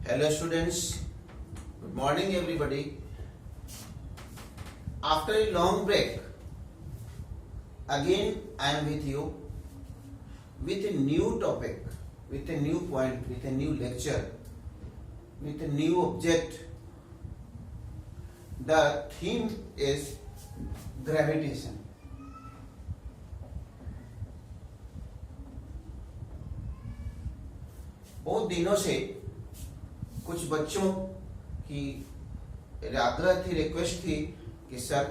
Hello students, good morning everybody. After a long break, again I am with you with a new topic, with a new point, with a new lecture, with a new object. The theme is gravitation. बहुत दिनों से कुछ बच्चों की आग्रह थी, request थी कि सर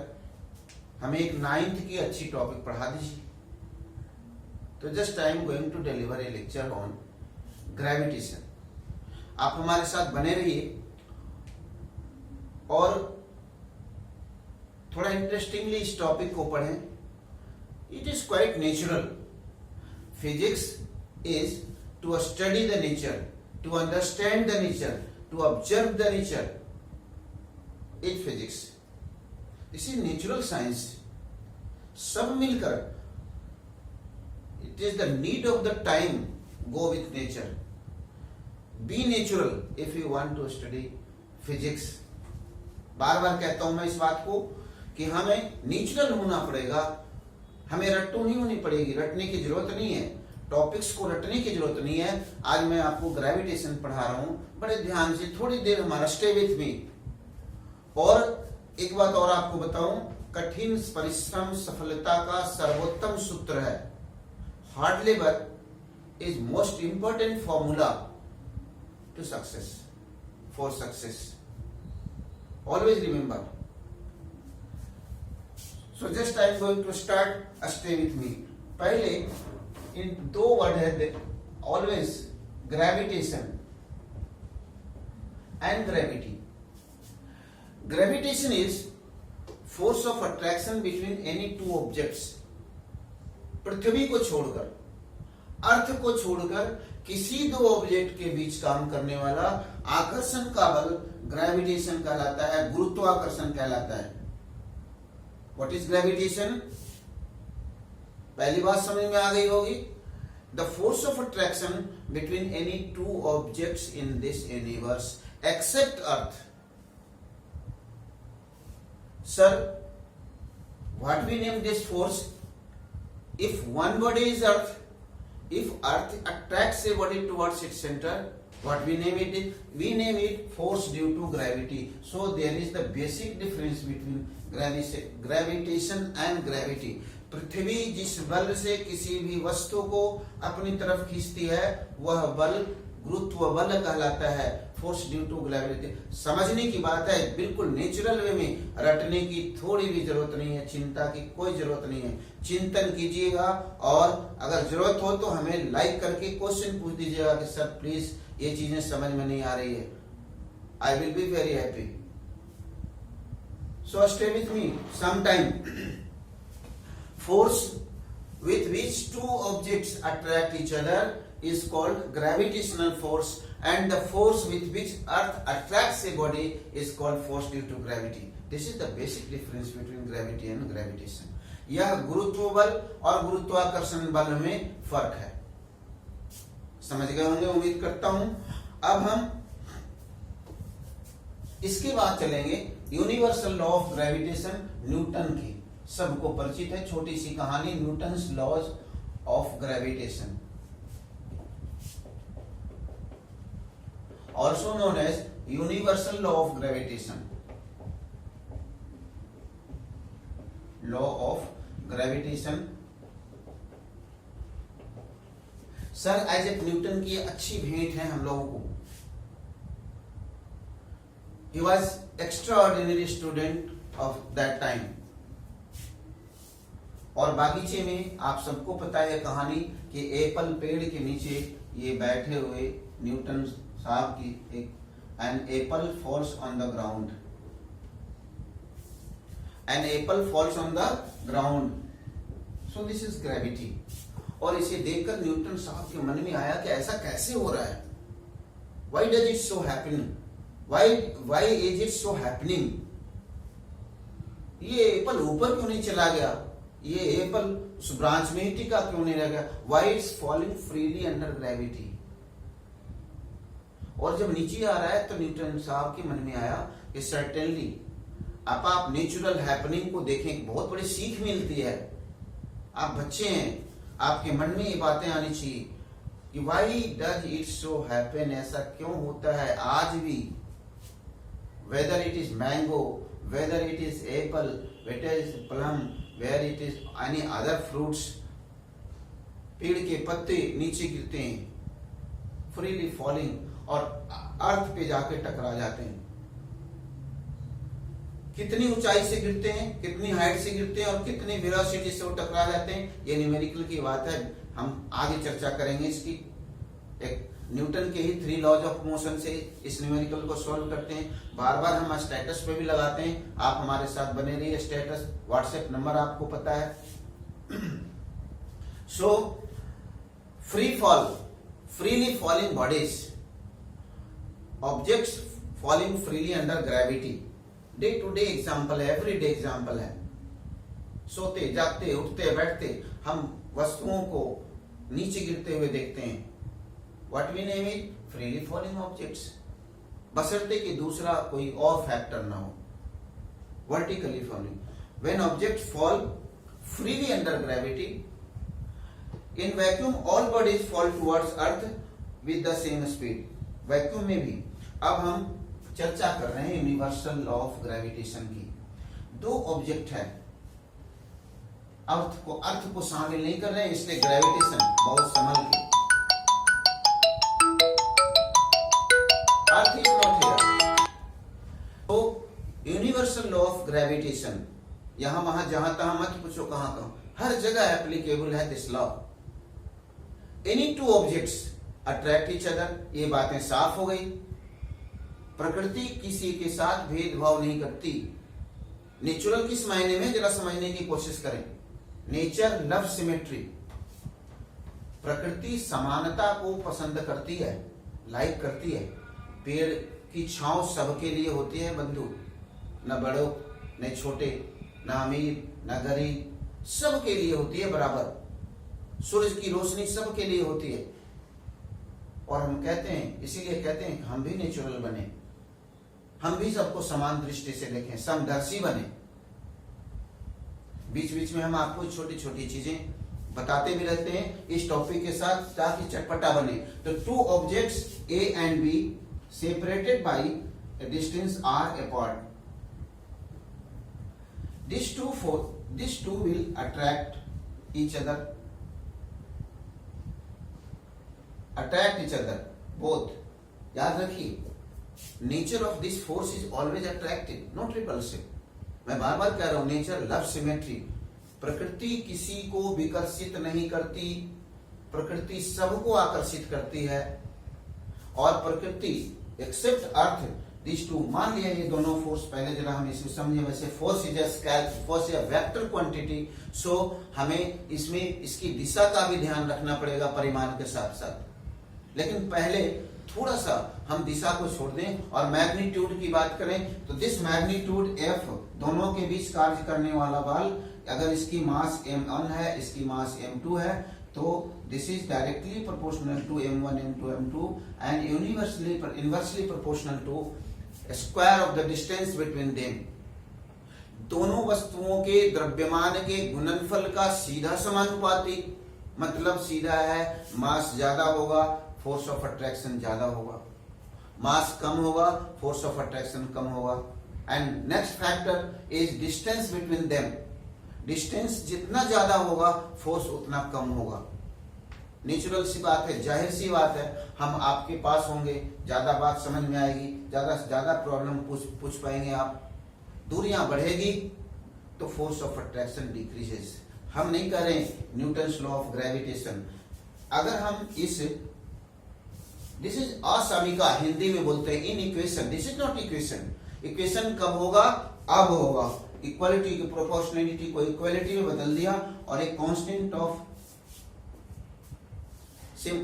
हमें एक 9th की अच्छी टॉपिक पढ़ा दीजिए। तो just I am going to deliver a lecture on gravitation. आप हमारे साथ बने रहिए और थोड़ा इंटरेस्टिंगली इस टॉपिक को पढ़ें। It is quite natural. Physics is to study the nature, to understand the nature, to observe the nature. It's physics. This is natural science. सब मिलकर, it is the need of the time. Go with nature. Be natural if you want to study physics. बार बार कहता हूं मैं इस बात को कि हमें नेचुरल होना पड़ेगा। हमें रट्टू नहीं होनी पड़ेगी, रटने की जरूरत नहीं है, टॉपिक्स को रटने की जरूरत नहीं है। आज मैं आपको ग्रेविटेशन पढ़ा रहा हूं, बड़े ध्यान से, थोड़ी देर हमारा स्टे विथ मी। और एक बात और आपको बताऊं, कठिन परिश्रम सफलता का सर्वोत्तम सूत्र है। Hard labour is most important formula to success, for success. Always remember. So just I am going to start, stay with me. पहले इन दो वर्ड है always, gravitation and gravity. Gravitation is force of attraction between any two objects. पृथ्वी को छोड़कर, अर्थ को छोड़कर किसी दो ऑब्जेक्ट के बीच काम करने वाला आकर्षण का बल ग्रेविटेशन कहलाता है, गुरुत्वाकर्षण कहलाता है। What is gravitation? पहली बात समझ में आ गई होगी। The force of attraction between any two objects in this universe except earth. Sir, what we name this force? If one body is earth, if earth attracts a body towards its center, what we name it? We name it force due to gravity. So there is the basic difference between gravitation and gravity. पृथ्वी जिस बल से किसी भी वस्तु को अपनी तरफ खींचती है वह बल गुरुत्व बल कहलाता है, फोर्स ड्यू टू ग्रेविटी। समझने की बात है, बिल्कुल नेचुरल वे में, रटने की थोड़ी भी जरूरत नहीं है, चिंता की कोई जरूरत नहीं है। चिंतन कीजिएगा और अगर जरूरत हो तो हमें लाइक करके क्वेश्चन पूछ दीजिएगा कि सर प्लीज ये चीजें समझ में नहीं आ रही है। I will be very happy. So stay with me some time. Force with which two objects attract each other is called gravitational force, and the force with which earth attracts a body is called force due to gravity. This is the basic difference between gravity and gravitation. यह गुरुत्व बल और गुरुत्वाकर्षण बल में फर्क है। समझ गए होंगे, उम्मीद करता हूं। अब हम इसके बाद चलेंगे universal law of gravitation, Newton की। सबको परिचित है, छोटी सी कहानी, Newton's laws of gravitation, also known as universal law of gravitation. Law of gravitation. Sir Isaac Newton की अच्छी भेंट है हम लोगों को। He was extraordinary student of that time. और बागीचे में आप सबको पता है कहानी कि एप्पल पेड़ के नीचे ये बैठे हुए न्यूटन साहब की एक an apple falls on the ground, an apple falls on the ground. So this is gravity. और इसे देखकर न्यूटन साहब के मन में आया कि ऐसा कैसे हो रहा है? Why does it so happen? Why is it so happening? ये एप्पल ऊपर क्यों नहीं चला गया? ये एप्पल उस ब्रांच में ही टिका क्यों नहीं रह गया? Why it's falling freely under gravity? और जब नीचे आ रहा है तो न्यूटन साहब के मन में आया कि सर्टेनली अब आप नेचुरल हैपनिंग को देखें, बहुत बड़ी सीख मिलती है। आप बच्चे हैं, आपके मन में ये बातें आनी चाहिए कि why does it so happen, ऐसा क्यों होता है आज भी, whether it is mango, whether it is apple, whether it is plum, where it is any other fruits, पेड़ के पत्ते नीचे गिरते हैं फ्रीली फॉलिंग और अर्थ पे जाके टकरा जाते हैं। कितनी ऊंचाई से गिरते हैं, कितनी हाइट से गिरते हैं और कितनी वेलोसिटी से वो टकरा जाते हैं, ये न्यूमेरिकल की बात है, हम आगे चर्चा करेंगे इसकी। एक न्यूटन के ही 3 लॉज ऑफ मोशन से इस न्यूमेरिकल को सॉल्व करते हैं। बार बार हम स्टेटस पे भी लगाते हैं, आप हमारे साथ बने रहिए। स्टेटस व्हाट्सएप नंबर आपको पता है। So free fall, freely falling bodies, objects falling freely under gravity, day to day example है, एवरी डे एग्जाम्पल है। सोते जागते उठते बैठते हम वस्तुओं को नीचे गिरते हुए देखते हैं। What we name is freely falling objects, बशर्ते कि दूसरा कोई और फैक्टर ना हो। Vertically falling, when objects fall freely under gravity, in vacuum all bodies fall towards earth with the same speed. Vacuum में भी अब हम चर्चा कर रहे हैं यूनिवर्सल लॉ ऑफ ग्रेविटेशन की। 2 ऑब्जेक्ट है, अर्थ को शामिल नहीं कर रहे हैं, इसलिए ग्रेविटेशन बहुत संभल के, अर्थ इज नॉट हियर। तो यूनिवर्सल लॉ ऑफ ग्रेविटेशन यहां वहां जहां तहां मत पूछो, कहां कहां, हर जगह एप्लीकेबल है this law. Any 2 objects attract each other, ये बातें साफ हो गई। प्रकृति किसी के साथ भेदभाव नहीं करती। नेचुरल किस मायने में, जरा समझने की कोशिश करें। नेचर लव सिमेट्री, प्रकृति समानता को पसंद करती है, लाइक करती है। पेड़ की छांव सबके लिए होती है बंधु, न बड़ों न छोटे, न अमीर न गरीब, सबके लिए होती है बराबर। सूरज की रोशनी सबके लिए होती है। और हम कहते हैं, इसीलिए कहते हैं हम भी नेचुरल बने, हम भी सबको समान दृष्टि से देखें, समदर्शी बने। बीच बीच में हम आपको छोटी छोटी चीजें बताते भी रहते हैं इस टॉपिक के साथ, ताकि चटपटा बने। तो 2 objects A and B separated by a distance r apart, these two will attract each other both। याद रखिए, nature of this force is always attractive not repulsive. मैं बार बार कह रहा हूं, नेचर लव सिमेट्री, प्रकृति किसी को विकर्षित नहीं करती, प्रकृति सबको आकर्षित करती है। और प्रकृति एक्सेप्ट अर्थ, दिस टू, मान लिया ये दोनों फोर्स, पहले जरा हम इसे समझे। वैसे force is a scale, force is a vector quantity, so हमें इसमें इसकी दिशा का भी ध्यान रखना पड़ेगा परिमाण के साथ साथ। लेकिन पहले थोड़ा सा हम दिशा को छोड़ दें और मैग्नीट्यूड की बात करें तो दिस मैग्नीट्यूड F, दोनों के बीच कार्य करने वाला बल, अगर इसकी मास m1 है, इसकी मास m2 है, तो this is directly proportional to m1 m2 m2 and inversely proportional to square of the distance between them. दोनों वस्तुओं के द्रव्यमान के गुणनफल का सीधा समानुपाती, मतलब सीधा है, मास ज्यादा होगा, फोर्स ऑफ अट्रैक्शन ज्यादा होगा, मास कम होगा, फोर्स ऑफ अट्रैक्शन कम होगा। And next factor is distance between them, distance जितना ज्यादा होगा फोर्स उतना कम होगा। नेचुरल सी बात है, जाहिर सी बात है, हम आपके पास होंगे, ज्यादा बात समझ में आएगी, ज्यादा से ज्यादा प्रॉब्लम पूछ पाएंगे आप। दूरियां बढ़ेगी तो फोर्स ऑफ अट्रैक्शन डिक्रीजेस। हम नहीं कह रहे न्यूटन्स लॉ ऑफ ग्रेविटेशन। अगर हम इस दिस इज असमीका, हिंदी में बोलते हैं in equation, this is not equation. Equation कब होगा? अब होगा। इक्वालिटी की प्रोपोर्शनलिटी को इक्वालिटी में बदल दिया और एक कांस्टेंट ऑफ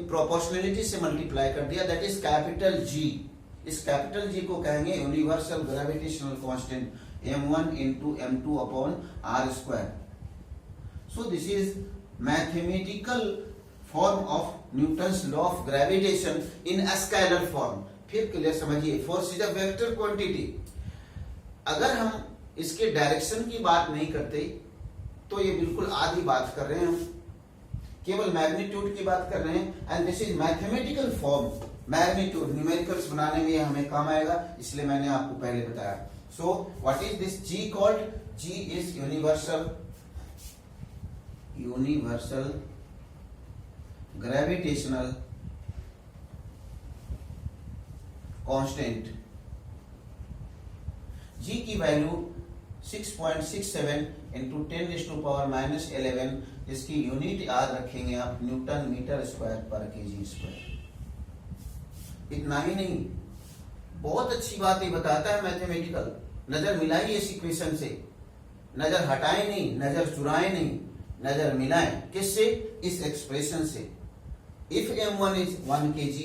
प्रोपोर्शनलिटी से मल्टीप्लाई कर दिया, दैट इज कैपिटल जी। इस कैपिटल जी को कहेंगे universal gravitational constant m1 into m2 upon r square. So this is mathematical form of Newton's law of gravitation in a scalar form. फिर clear समझिए, force is a vector quantity. अगर हम इसके direction की बात नहीं करते तो ये बिल्कुल आधी बात कर रहे हैं, हम केवल मैग्नीट्यूड की बात कर रहे हैं। And this is mathematical form, magnitude numericals बनाने में ये हमें काम आएगा, इसलिए मैंने आपको पहले बताया। So what is this G called? G is universal gravitational constant. G की वैल्यू 6.67 इंटू 10⁻⁻11, इसकी यूनिट याद रखेंगे आप, न्यूटन मीटर स्क्वायर पर केजी स्क्वायर। इतना ही नहीं, बहुत अच्छी बात ये बताता है मैथमेटिकल। नजर मिलाइए इस इक्वेशन से, नजर हटाएं नहीं, नजर चुराएं नहीं, नजर मिलाएं। किससे? इस एक्सप्रेशन से। If m1 is 1 kg,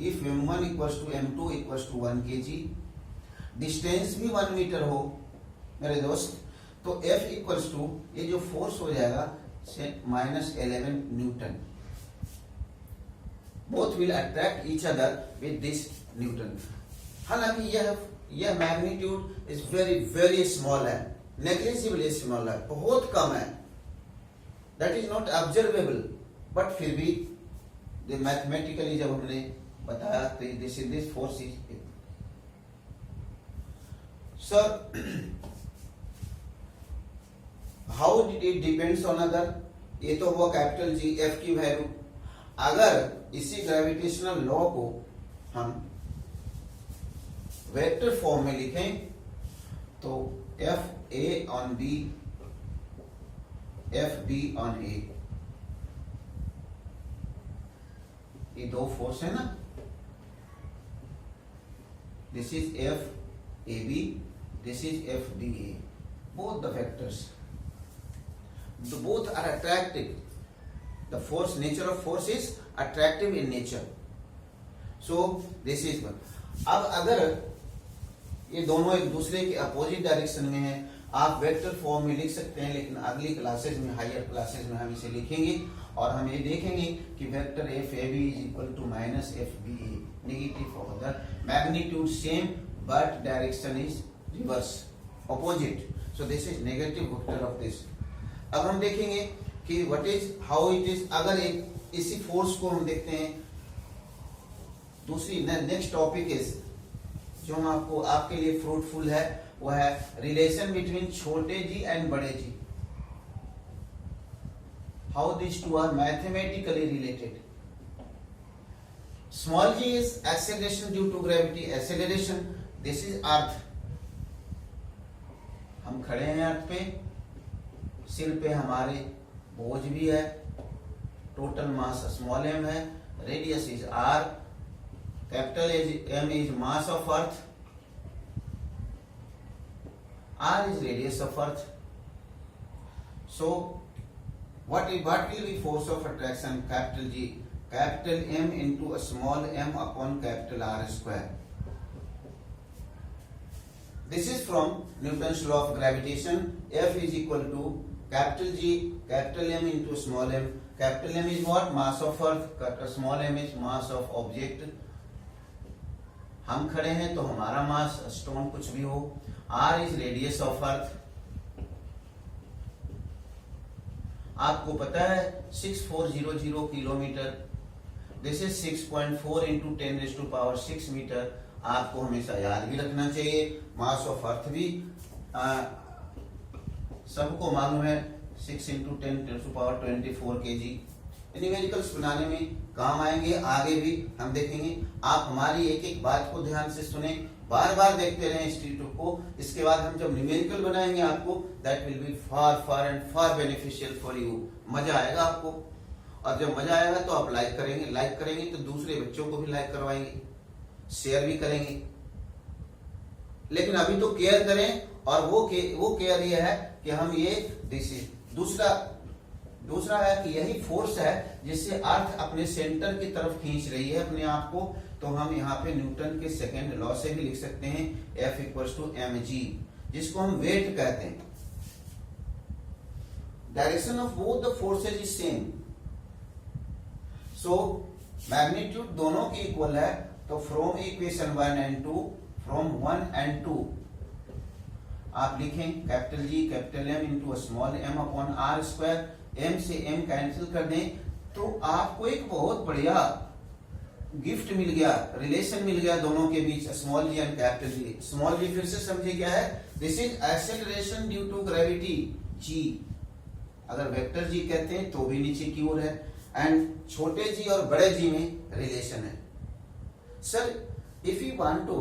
if m1 equals to m2 equals to 1 kg, distance भी 1 मीटर हो मेरे दोस्त, तो F इक्वल्स टू ये जो फोर्स हो जाएगा -11 Newton. Both will attract each other with this Newton. हालांकि यह magnitude is very very small है, नेग्लिजिबली स्मॉल है, बहुत कम है, that is not observable, but फिर भी मैथमेटिकली जब हमने बताया तो this force is. Sir how it depends on other, ये तो वो कैपिटल जी एफ की वैल्यू। अगर इसी ग्रेविटेशनल लॉ को हम वेक्टर फॉर्म में लिखें तो F A on B, F B on A, ये दो फोर्स है ना, this is F A B, this is F B A, both the vectors, both are attractive. The force, nature of force is attractive in nature. So this is one. अब अगर ये दोनों एक दूसरे के अपोजिट डायरेक्शन में है, आप वेक्टर फॉर्म में लिख सकते हैं, लेकिन अगली क्लासेज में, हायर क्लासेज में हम इसे लिखेंगे और हम ये देखेंगे कि vector F A B is equal to minus F B A, negative of the magnitude same but direction is reverse, opposite. So this is negative vector of this. अब हम देखेंगे कि what is, how it is. अगर एक इसी force को हम देखते हैं, दूसरी नेक्स्ट टॉपिक इज जो हम आपको आपके लिए फ्रूटफुल है, वो है रिलेशन बिटवीन छोटे जी एंड बड़े G, how this two are mathematically related. Small G is acceleration due to gravity, acceleration, this is earth. हम खड़े हैं अर्थ पे, सिर पे हमारे बोझ भी है, टोटल मास स्मॉल एम है, radius is R, capital M is mass of earth, R is radius of earth. So what will be force of attraction? Capital G, capital M into a small m upon capital R square. This is from Newton's law of gravitation. F is equal to capital G, capital M into small m. Capital M is what? Mass of earth. Small m is mass of object. हम खड़े हैं तो हमारा मास, stone कुछ भी हो। R is radius of earth. आपको पता है 6400 kilometre, this is 6.4 into 10⁻⁶ metre. आपको हमेशा याद भी रखना चाहिए। मास ऑफ अर्थ भी सबको मालूम है, 6 इंटू 10⁻24 kg। न्यूमेरिकल्स बनाने में काम आएंगे, आगे भी हम देखेंगे। आप हमारी एक एक बात को ध्यान से सुने, बार बार देखते रहें इस ट्यूटोरियल को। इसके बाद हम जब न्यूमेरिकल बनाएंगे आपको, that will be far and far beneficial for you. मजा आएगा आपको, और जब मजा आएगा तो आप लाइक करेंगे तो दूसरे बच्चों को भी लाइक करवाएंगे, शेयर भी करेंगे। लेकिन अभी तो केयर करें, और वो केयर ये है कि हम ये दूसरा है कि यही फोर्स है जिससे अर्थ अपने सेंटर की तरफ खींच रही है अपने आप को। तो हम यहाँ पे न्यूटन के सेकेंड लॉ से भी लिख सकते हैं, F इक्वल्स टू mg, जिसको हम वेट कहते हैं। Direction of both the forces is same, so magnitude दोनों की इक्वल है, तो from equation 1 and 2, from 1 and 2 आप लिखें capital G capital M into small m upon R square, m से एम कैंसिल कर दें तो आपको एक बहुत बढ़िया गिफ्ट मिल गया, रिलेशन मिल गया दोनों के बीच, small ji and capital G. Small G फिर से समझिए क्या है, this is acceleration due to gravity G, अगर वेक्टर जी कहते हैं तो भी नीचे की ओर है, एंड छोटे जी और बड़े जी में रिलेशन है। Sir if you want to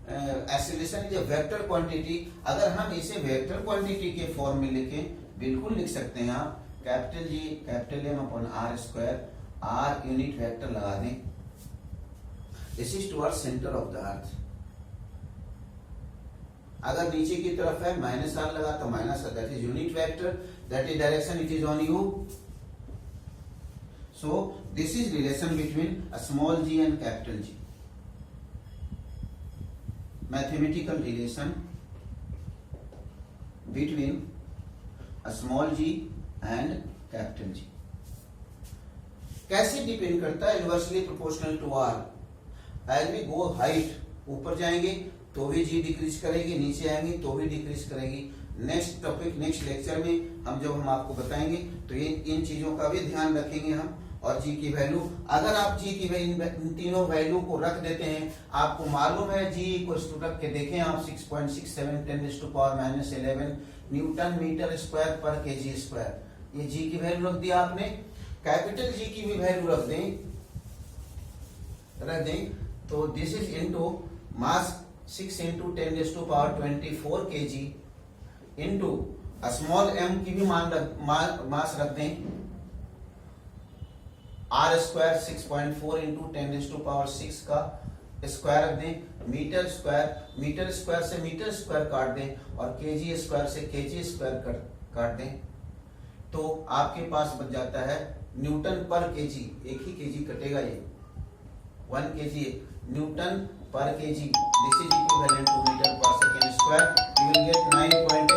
acceleration is a vector quantity, अगर हम इसे वेक्टर क्वांटिटी के फॉर्म में लिखें, बिल्कुल लिख सकते हैं आप capital G capital M upon R square, R unit vector लगा दें, this is toward centre of the earth. अगर नीचे की तरफ है माइनस आर लगा तो minus R, that is unit vector, that is direction it is on you. So this is relation between small ji and capital G, mathematical relation between a small g and capital G। कैसे depend करता है, inversely proportional to R, as we go height, ऊपर जाएंगे तो भी जी decrease करेगी, नीचे आएंगे तो भी डिक्रीज करेगी। नेक्स्ट टॉपिक नेक्स्ट लेक्चर में हम आपको बताएंगे तो ये इन चीजों का भी ध्यान रखेंगे हम, और जी की वैल्यू, अगर आप जी की इन तीनों वैल्यू को रख देते हैं, आपको मालूम है जी इक्वल्स टू रख के देखें आप 6.67 10⁻⁻11 न्यूटन मीटर स्क्वायर पर केजी स्क्वायर, ये जी की वैल्यू रख दी आपने। कैपिटल जी की भी वैल्यू रख दें तो this is into mass 6 into 10⁻24 kg into small m की भी मास रख दें, आर स्क्वायर 6.4 इंटू 10⁻6 का स्क्वायर रख दें, मीटर स्क्वायर से मीटर स्क्वायर काट दें और केजी स्क्वायर से केजी स्क्वायर काट दें, तो आपके पास बच जाता है न्यूटन पर केजी, एक ही केजी कटेगा, ये 1 KG newton per KG, this is equivalent to metre per second square, you will get 9.2